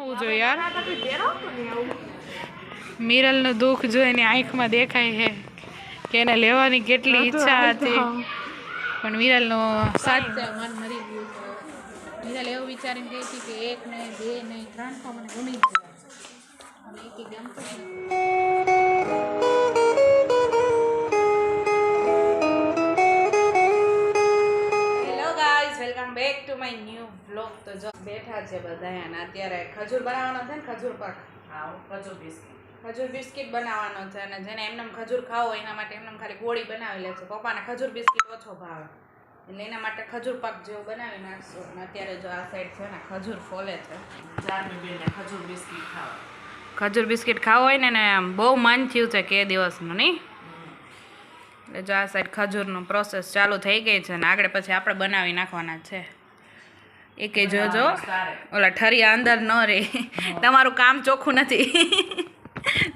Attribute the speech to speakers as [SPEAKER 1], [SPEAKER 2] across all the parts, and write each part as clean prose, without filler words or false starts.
[SPEAKER 1] હોવું જોઈએ યાર. મિરલનું દુઃખ જો એની આંખમાં દેખાય છે કે એને લેવાની કેટલી ઈચ્છા હતી, પણ મિરલનો સાચે મન મરી ગયું છે. મિરલ એવું વિચારીને ગઈ હતી કે 1 નહીં 2 નહીં 3 તો મને ગમી જ જાય, અને એક ગમતું જ નથી. Welcome back to my new vlog. તો જો બેઠા છે બધા અને અત્યારે ખજૂર બનાવવાનો છે ને, ખજૂર પાક, ખજૂર બિસ્કિટ બનાવવાનો છે. અને જેને એમને ખજૂર ખાવો એના માટે એમને ખાલી ગોળી બનાવી લે છે. પપ્પાને ખજૂર બિસ્કિટ ઓછો ભાવે એટલે એના માટે ખજૂર પાક જેવું બનાવી નાખશો. અને અત્યારે જો આ સાઈડ છે ને ખજૂર ફોલે છે. ખજૂર બિસ્કિટ ખાવા, ખજૂર બિસ્કિટ ખાવો હોય ને બહુ મન થયું છે કે દિવસનું નહીં. એટલે જો આ સાઈડ ખજૂરનો પ્રોસેસ ચાલુ થઈ ગઈ છે ને આગળ પછી આપણે બનાવી નાખવાના છે. એકે જોજો ઓલા ઠરિયા અંદર ન રહે, તમારું કામ ચોખ્ખું નથી.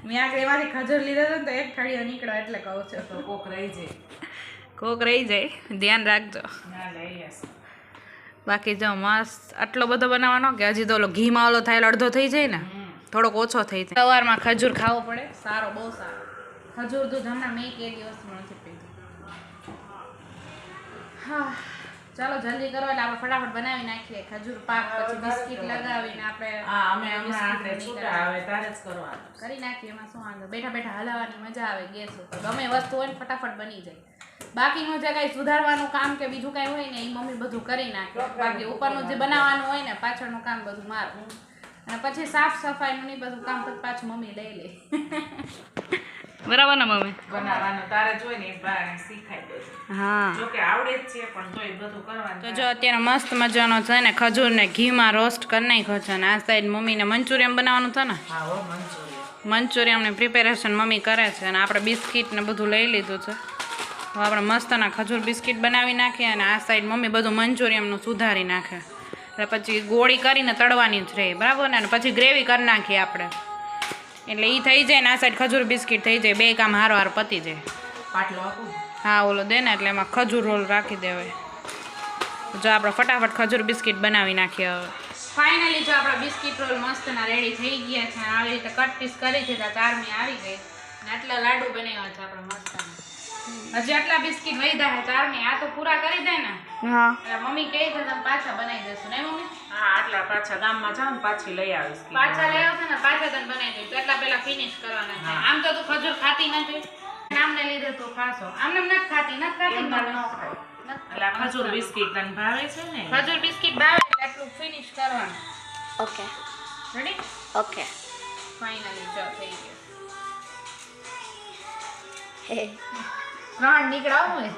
[SPEAKER 1] મેં આગળ એમાંથી ખજૂર લીધો હતો ને તો એક ઠળિયો નીકળો એટલે કહું છું. તો કોક રહી જાય ધ્યાન રાખજો. બાકી જો મસ્ત આટલો બધો બનાવવાનો કે હજી તો ઓલો ઘીમાં ઓલો થાય અડધો થઈ જાય ને, થોડોક ઓછો થઈ જાય. સવારમાં ખજૂર ખાવો પડે, સારો, બહુ સારો. ખજૂર દૂધ હમણાં મેં કે દિવસમાં નથી પીધું. હા ચાલો જલ્દી કરો એટલે આપણે ફટાફટ બનાવી નાખીએ ખજૂર પાક. પછી બિસ્કિટ લગાવીને આપણે કરી નાખીએ. એમાં શું વાંધો, બેઠા બેઠા હલાવવાની મજા આવે. ગેસ ઉપર ગમે વસ્તુ હોય ને ફટાફટ બની જાય. બાકીનું જે કાંઈ સુધારવાનું કામ કે બીજું કાંઈ હોય ને એ મમ્મી બધું કરી નાખે. બાકી ઉપરનું જે બનાવવાનું હોય ને પાછળનું કામ બધું મારું. અને પછી સાફ સફાઈનું નહીં બધું કામ પાછું મમ્મી લઈ લે. બરાબર ને મમ્મી?
[SPEAKER 2] બનાવવાનું તારે જોઈને શીખાઈ દે.
[SPEAKER 1] હા
[SPEAKER 2] જો કે આવડે જ છે પણ તોય બધું કરવાનું.
[SPEAKER 1] તો જો અત્યારે મસ્ત મજાનો છે ને ખજૂરને ઘીમાં રોસ્ટ કરી નાખ્યો છે. ને આ સાઈડ મમ્મીને મંચુરિયન બનાવવાનું છે ને.
[SPEAKER 2] હા હો,
[SPEAKER 1] મંચુરિયનની પ્રિપેરેશન મમ્મી કરે છે. અને આપણે બિસ્કિટ ને બધું લઈ લીધું છે. હવે આપણે મસ્તના ખજૂર બિસ્કિટ બનાવી નાખીએ. અને આ સાઈડ મમ્મી બધું મંચુરિયનનું સુધારી નાખે. એટલે પછી ગોળી કરીને તળવાની જ રહે, બરાબર ને. અને પછી ગ્રેવી કરી નાખીએ આપણે, એટલે એ થઈ જાય ને આ સાઈડ ખજૂર બિસ્કિટ થઈ જાય. બે કામ હારો હાર પતી જાય.
[SPEAKER 2] પાટલો આપું?
[SPEAKER 1] હા ઓલો દે ને, એટલે એમાં ખજૂર રોલ રાખી દેવાય. જો આપણે ફટાફટ ખજૂર બિસ્કિટ બનાવી નાખીએ. હવે ફાઇનલી જો આપણા બિસ્કિટ રોલ મસ્તના રેડી થઈ ગયા છે. આવી રીતે કટ પીસ કરી દીધા, ચારમી આવી ગઈ. ને આટલા લાડુ બનાવ્યા છે આપણે મસ્તના. હજી આટલા બિસ્કિટ વધ્યા છે ચારમી. આ તો પૂરા કરી દે ને. હા એટલે મમ્મી કહે છે તમે પાછા બનાવી દેશો ને મમ્મી?
[SPEAKER 2] હા આટલા પાછા ગામમાં જાવ ને પાછી લઈ આવીશ.
[SPEAKER 1] પાછા લઈ આવશે ને પાછા તને બનાવી દઈશ. એટલા પેલા ફિનિશ કરવાના છે. આમ તો તું ખજૂર ખાતી નથી, નામને લીધે તું ખાશો. આમને નથી ખાતી ન ખાય.
[SPEAKER 2] એટલે ખજૂર બિસ્કિટ તને ભાવે છે ને?
[SPEAKER 1] ખજૂર બિસ્કિટ ભાવે એટલે એટલું ફિનિશ કરવાનું.
[SPEAKER 3] Okay
[SPEAKER 1] ready?
[SPEAKER 3] ઓકે
[SPEAKER 1] ફાઇનલી જો થઈ ગયું.
[SPEAKER 3] હે
[SPEAKER 1] 3 નીકળાવ ને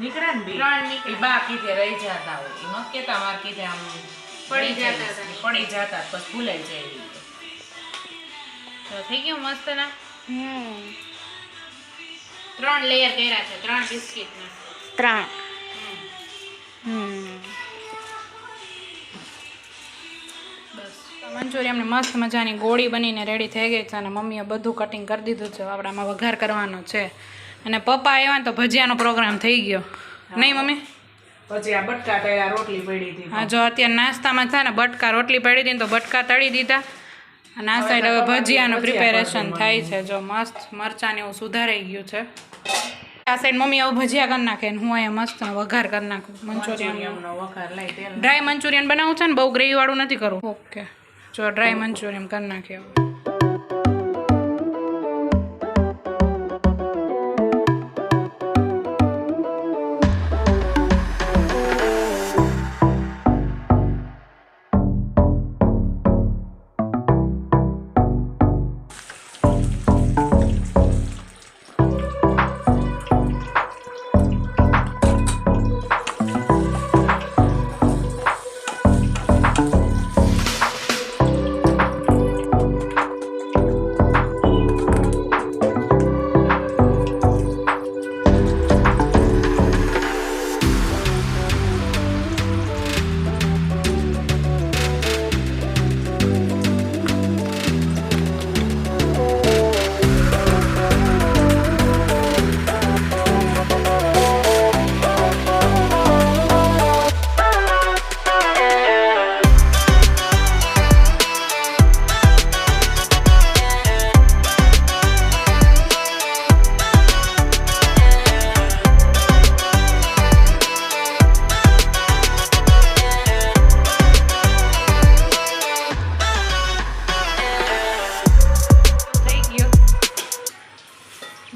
[SPEAKER 2] નીકળે ને બી
[SPEAKER 1] 3 નીકળે.
[SPEAKER 2] બા કીધે રહી જતા હોય એ ન કેતા માર કીધે આમ
[SPEAKER 1] પડી જતા
[SPEAKER 2] પછી ભૂલાઈ જાય.
[SPEAKER 1] તો થઈ ગયું મસ્ત ના. 3 લેયર કર્યા છે, 3 બિસ્કિટ ના.
[SPEAKER 3] 3
[SPEAKER 1] બસ મંચુરિયનની મસ્ત મજાની ગોળી બનીને રેડી થઈ ગઈ છે. અને મમ્મીએ બધું કટિંગ કરી દીધું છે. આપણે આમાં વઘાર કરવાનો છે. અને પપ્પા આવ્યા ને તો ભજીયાનો પ્રોગ્રામ થઈ ગયો નહીં મમ્મી?
[SPEAKER 2] પછી આ બટકા તળ્યા, રોટલી પડી હતી.
[SPEAKER 1] હા જો અત્યારે નાસ્તામાં છે ને બટકા રોટલી પડી હતી ને તો બટકા તળી દીધા. અને આ સાઈડ હવે ભજીયાનું પ્રિપેરેશન થાય છે. જો મસ્ત મરચાંને એવું સુધારાઈ ગયું છે. આ સાઈડ મમ્મી હવે ભજીયા કરી નાખે ને હું અહીંયા મસ્ત વઘાર કરી નાખું મંચુરિયન.
[SPEAKER 2] વઘાર લઈ તેલ
[SPEAKER 1] ડ્રાય મંચુરિયન બનાવું છે ને, બહુ ગ્રેવીવાળું નથી કરવું. ઓકે જો ડ્રાય મંચુરિયન કરી નાખીએ.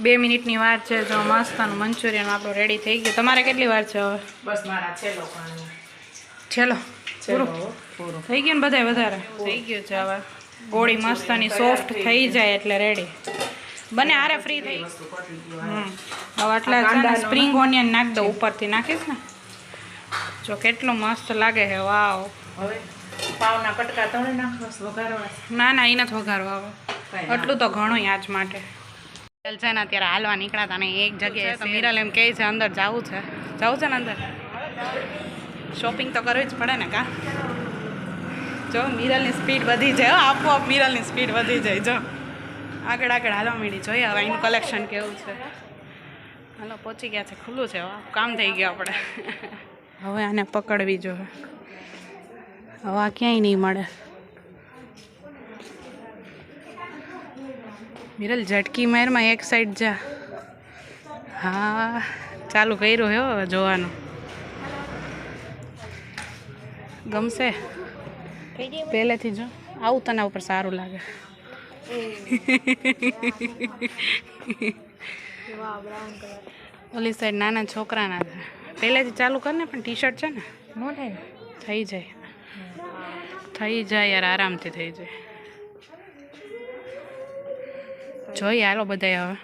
[SPEAKER 1] 2 મિનિટની વાર છે. જો મસ્તનું મંચુરિયન આપણું રેડી થઈ ગયું. તમારે કેટલી વાર છે હવે?
[SPEAKER 2] બસ મારા છેલ્લો પાણી.
[SPEAKER 1] છેલ્લો
[SPEAKER 2] છેલ્લો પૂરો.
[SPEAKER 1] થઈ ગયું ને બધાય વધારે થઈ ગયું છે. હવે ગોળી મસ્તની સોફ્ટ થઈ જાય એટલે રેડી બને. આરે ફ્રી થઈ
[SPEAKER 2] વસ્તુ પતી ગયું.
[SPEAKER 1] હવે આટલા સ્પ્રિંગ ઓનિયન નાખ દો ઉપરથી. નાખીશ ને જો કેટલું મસ્ત લાગે છે. વાવ.
[SPEAKER 2] હવે પાવના કટકા તળે નાખવાસ વઘારવા.
[SPEAKER 1] ના ના એ નથી વઘારવા. હવે એટલું તો ઘણું આજ માટે છે ને. અત્યારે હાલવા નીકળ્યા હતા ને એક જગ્યાએ તો મિરલ એમ કહે છે અંદર જવું છે. જવું છે ને અંદર? શોપિંગ તો કરવી જ પડે ને કા. જો મિરલની સ્પીડ વધી જાય. આપોઆપ મિરલની સ્પીડ વધી જાય. જો આગળ આગળ હાલવા માંડી. જોઈએ હવે એનું કલેક્શન કેવું છે. હાલો પહોંચી ગયા છે. ખુલ્લું છે. કામ થઈ ગયું આપણે. હવે આને પકડવી જોઈએ. હવે આ ક્યાંય નહીં મળે. મિરલ ઝટકી મારમાં એક સાઈડ જા. હા ચાલુ કર્યું હે હવે જોવાનું. ગમશે પહેલેથી જો. આવું તને ઉપર સારું લાગે. ઓલી સાઈડ નાના છોકરાના છે. પહેલેથી ચાલુ કર ને. પણ ટી શર્ટ છે ને નો થાય. થઈ જાય થઈ જાય યાર. આરામથી થઈ જાય. જોઈએ હાલો બધા. હવે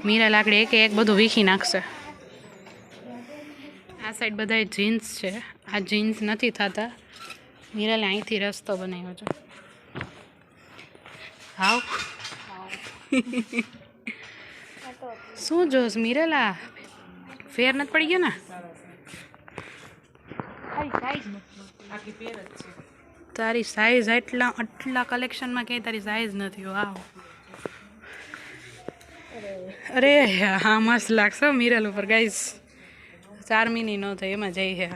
[SPEAKER 1] મીરા લાકડી એક એક બધું વીખી નાખશે. આ સાઈડ બધા જીન્સ છે. આ જીન્સ નથી થતા. મીરાલે અહીંથી રસ્તો બનાવ્યો છે. હાવ શું જોશ મીરેલા? ફેર નથી પડી ગયો ને? તારી સાઈઝ આટલા કલેક્શનમાં ક્યાંય તારી સાઈઝ નથી. વાવ. અરે હા મસ્ત લાગશે મિરલ ઉપર. ગાઈસ 4 મિની ન થાય એમાં જઈ છે.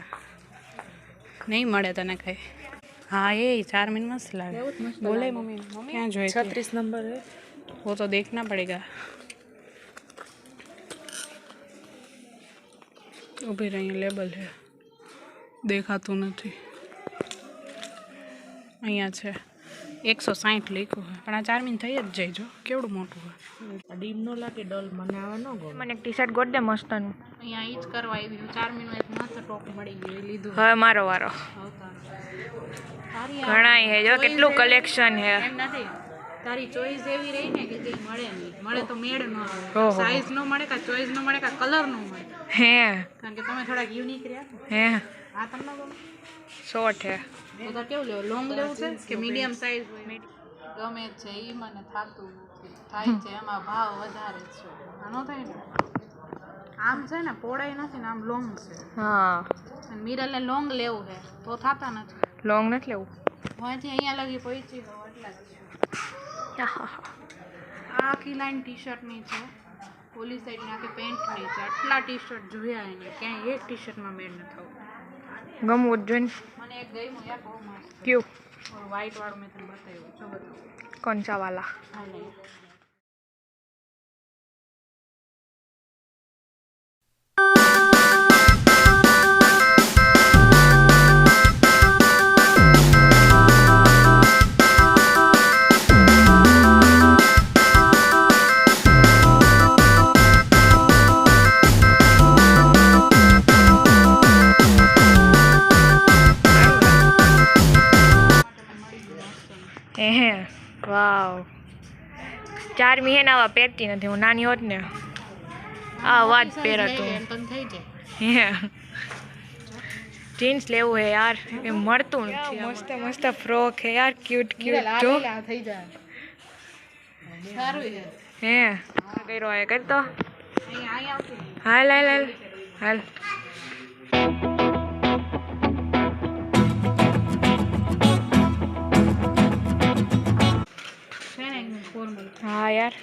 [SPEAKER 1] નહીં મળે તને કઈ. हाँ ये 4 मिनट मस्त लगे. बोले मम्मी क्या जो
[SPEAKER 2] 36 नंबर है
[SPEAKER 1] वो तो देखना पड़ेगा. ऊभी रही लेबल है देखाતું નથી. અહીંયા છે 160 લખ્યું છે. પણ આ 4 મિનિટ થઈ જ જાય. જો કેવડું મોટું છે.
[SPEAKER 2] ડીમ નો લાગે ડલ મને આવા ન ગમે.
[SPEAKER 3] મને એક ટી શર્ટ ગોત દે મસ્તનું.
[SPEAKER 1] અહીંયા ઈ જ કરવા આવી. 4 મિનિટ એક મસ્ત ટોપ મળી ગયું. એ લીધું.
[SPEAKER 3] હવે મારો વારો. ઘણા હે જો કેટલું કલેક્શન હે.
[SPEAKER 1] એમ નથી તારી ચોઈસ એવી રહી ને કે કઈ મળે નહીં. મળે તો મેળ ન આવે.
[SPEAKER 3] ઓહો.
[SPEAKER 1] સાઈઝ ન મળે કા ચોઈસ ન મળે કા કલર ન મળે.
[SPEAKER 3] હે
[SPEAKER 1] કારણ કે તમે થોડાક યુનિક રહ્યા.
[SPEAKER 3] હે
[SPEAKER 1] આ તમને ગમે?
[SPEAKER 3] શોર્ટ હે.
[SPEAKER 1] બધા કેવું લેવું? લોંગ લેવું છે કે મીડિયમ સાઈઝ હોય? ગમે છે એ મને થાતું નથી. થાય છે એમાં ભાવ વધારે છે. આ ન થાય ને. આમ છે ને પોળાઈ નથી ને આમ લોંગ છે.
[SPEAKER 3] હા
[SPEAKER 1] અને મિરલને લોંગ લેવું છે તો થાતા નથી.
[SPEAKER 3] લોંગ નથી લેવું.
[SPEAKER 1] અહીંથી અહીંયા લગી પહોંચી તો એટલા જ છે. આ આખી લાઈન ટી શર્ટની છે. ઓલી સાઈડની આખી પેન્ટની છે. આટલા ટી શર્ટ જોયા એને ક્યાંય એક ટી શર્ટમાં મેળ ન થવું.
[SPEAKER 3] ગમવું જ જોઈને.
[SPEAKER 1] મને એક ગમ્યું યાર બહુ મસ્ત.
[SPEAKER 3] ક્યું
[SPEAKER 1] વ્હાઈટ વાળું મેં તને બતાવ્યું. જો બધું
[SPEAKER 3] કોનસા વાલા?
[SPEAKER 1] હા નહીં
[SPEAKER 3] હે વાવ. 4 મી હે ને આવા પહેરતી નથી. હું નાની હોત ને આ વાત પહેરતું.
[SPEAKER 1] એમ પણ થઈ જાય.
[SPEAKER 3] હે જીન્સ લેવું હે યાર. એ મળતું નથી. મસ્ત મસ્ત ફ્રોક હે યાર. ક્યુટ ક્યુટ જો.
[SPEAKER 1] થઈ જાય. સારું છે.
[SPEAKER 3] હે કર્યો હે કરતો.
[SPEAKER 1] અહીંયા આવતી.
[SPEAKER 3] હાલ હાલ હાલ હાલ.
[SPEAKER 1] છે ને એકદમ ફોર્મલ.
[SPEAKER 3] હા યાર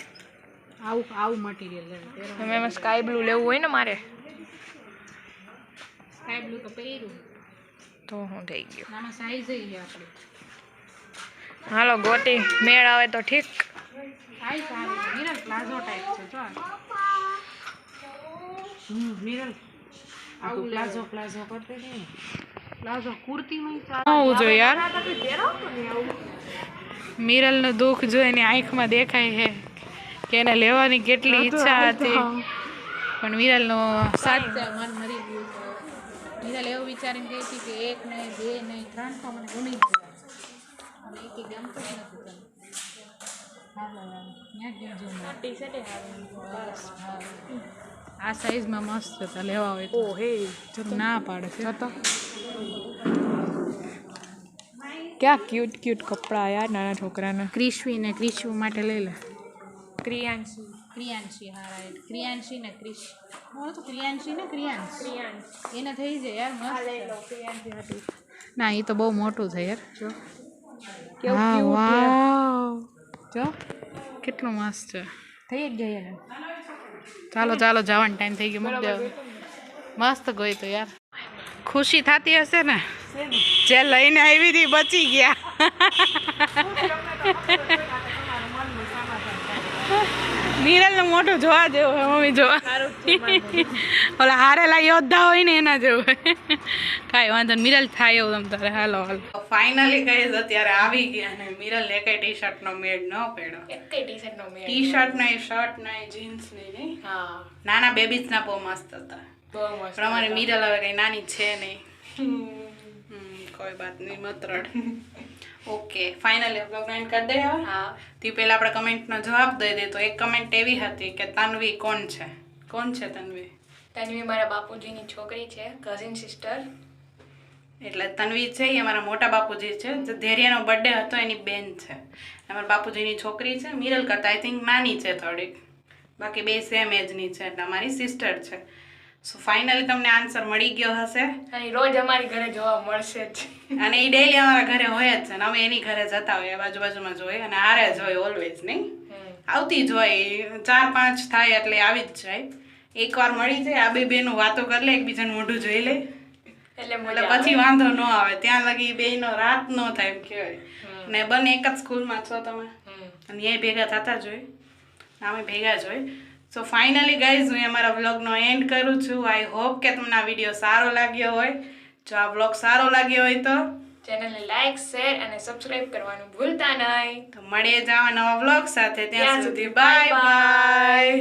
[SPEAKER 1] આવું મટીરિયલ લેવું.
[SPEAKER 3] તમે એમાં સ્કાય બ્લુ લેવું હોય ને મારે
[SPEAKER 1] સ્કાય બ્લુ તો પહેર્યું.
[SPEAKER 3] તો હું થઈ ગયું.
[SPEAKER 1] આમાં સાઈઝ છે આપણી.
[SPEAKER 3] હાલો ગોતી મેળ આવે તો ઠીક.
[SPEAKER 1] સાઈઝ સારી છે. મિરર પ્લાઝો ટાઈપ છે. જો
[SPEAKER 2] મિરલ આવું પ્લાઝો પ્લાઝો કરતે ને.
[SPEAKER 1] પ્લાઝો કુર્તીમાં
[SPEAKER 3] આવું જોઈએ યાર.
[SPEAKER 1] મિરલનું દુઃખ જોઈને આંખમાં દેખાય છે કે એને લેવાની કેટલી ઈચ્છા હતી પણ વિરલનો સાચે મન મરી ગયું છે. વિરલ એવું વિચારીને કહી હતી કે 1 નહીં 2 નહીં 3 તો મને ગમી જ જાય અને એક ગમતું જ નથી તને. હાલો ત્યાં જ જોજો બસ હા આ સાઈઝમાં મસ્ત હતા લેવા હોય તો તું ના પાડે છે તો
[SPEAKER 3] ક્યાં ક્યુટ ક્યુટ કપડાં યાર નાના છોકરાના.
[SPEAKER 1] ક્રિશ્વી ને ક્રિશ્વ માટે લઈ લે.
[SPEAKER 3] ક્રિયાંશી
[SPEAKER 1] ક્રિયાંશી હા રાઈટ ક્રિયાંશી ને ક્રિશ બોલો તો ક્રિયાંશી ને ક્રિયાંશ એને થઈ જાય યાર મસ્ત. ના એ તો બહુ મોટું છે યાર જો
[SPEAKER 3] કેવું cute
[SPEAKER 1] વાવ જો કેટલું મસ્ત છે.
[SPEAKER 3] થઈ જ ગઈ એને.
[SPEAKER 1] ચાલો ચાલો જવાનો ટાઈમ થઈ ગયો મૂકી દેવો. મસ્ત ગઈ તો યાર ખુશી થતી હશે ને જે લઈને આવી હતી બચી ગયા. મિરલનું મોઢું જોવા જેવું હોય મમ્મી જોવા ઓલા હારેલા યોદ્ધા હોય ને એના જેવું કાંઈ વાંધો નહીં મિરલ થાય એવું તમ તારે હાલો હાલો. ફાઇનલી કહીશ અત્યારે આવી ગયા ને મિરલ એકે ટી શર્ટનો મેળ ન પડ્યો.
[SPEAKER 3] એકેય ટી-શર્ટનો મેળ.
[SPEAKER 1] ટી શર્ટ નહીં શર્ટ નહીં જીન્સ નહીં
[SPEAKER 3] હા
[SPEAKER 1] નાના બેબીઝના બહુ મસ્ત હતા
[SPEAKER 3] બહુ મસ્ત.
[SPEAKER 1] પણ અમારી મિરલ હવે કઈ નાની છે નહીં. કોઈ બાત નહીં મતરડ. ઓકે ફાઇનલી બ્લોગ એન્ડ કરી દઈએ હવે.
[SPEAKER 3] હા
[SPEAKER 1] તે પહેલા આપણે કમેન્ટનો જવાબ દઈ દઈએ તો એક કમેન્ટ એવી હતી કે તન્વી કોણ છે તન્વી?
[SPEAKER 3] તન્વી મારા બાપુજીની છોકરી છે, કઝિન સિસ્ટર.
[SPEAKER 1] એટલે તન્વી છે એ અમારા મોટા બાપુજી છે જે ધૈર્યનો બર્થડે હતો એની બેન છે. અમારા બાપુજીની છોકરી છે મિરલ કરતાં આઈ થિંક નાની છે થોડીક બાકી બે સેમ એજની છે એટલે અમારી સિસ્ટર છે. સો ફાઇનલી તમને આન્સર મળી ગયો હશે
[SPEAKER 3] અને રોજ અમારી ઘરે જોવા મળશે જ.
[SPEAKER 1] અને એ ડેઈલી અમારા ઘરે હોય જ છે ને અમે એની ઘરે જતા હોઈએ બાજુબાજુમાં જોઈએ અને હારે જ હોય ઓલવેઝ નહીં આવતી જ હોય 4-5 થાય એટલે આવી જ જાય. એકવાર મળી જાય આ બે બેનું વાતો કરી લે એકબીજાનું મોઢું જોઈ લે
[SPEAKER 3] એટલે
[SPEAKER 1] એટલે પછી વાંધો ન આવે ત્યાં લગી બેયનો રાત ન થાય એમ કહેવાય. ને બંને એક જ સ્કૂલમાં છો તમે અને એ ભેગા થતા જ હોય અમે ભેગા જ હોય. સો ફાઇનલી ગાઈઝ હું અમારા વ્લોગનો એન્ડ કરું છું. આઈ હોપ કે તમને આ વિડીયો સારો લાગ્યો હોય. જો આ વ્લોગ સારો લાગ્યો હોય તો
[SPEAKER 3] ચેનલને લાઈક શેર અને સબસ્ક્રાઇબ કરવાનું ભૂલતા નહીં.
[SPEAKER 1] તો મળીએ જ આવા નવા વ્લોગ સાથે ત્યાં સુધી બાય બાય.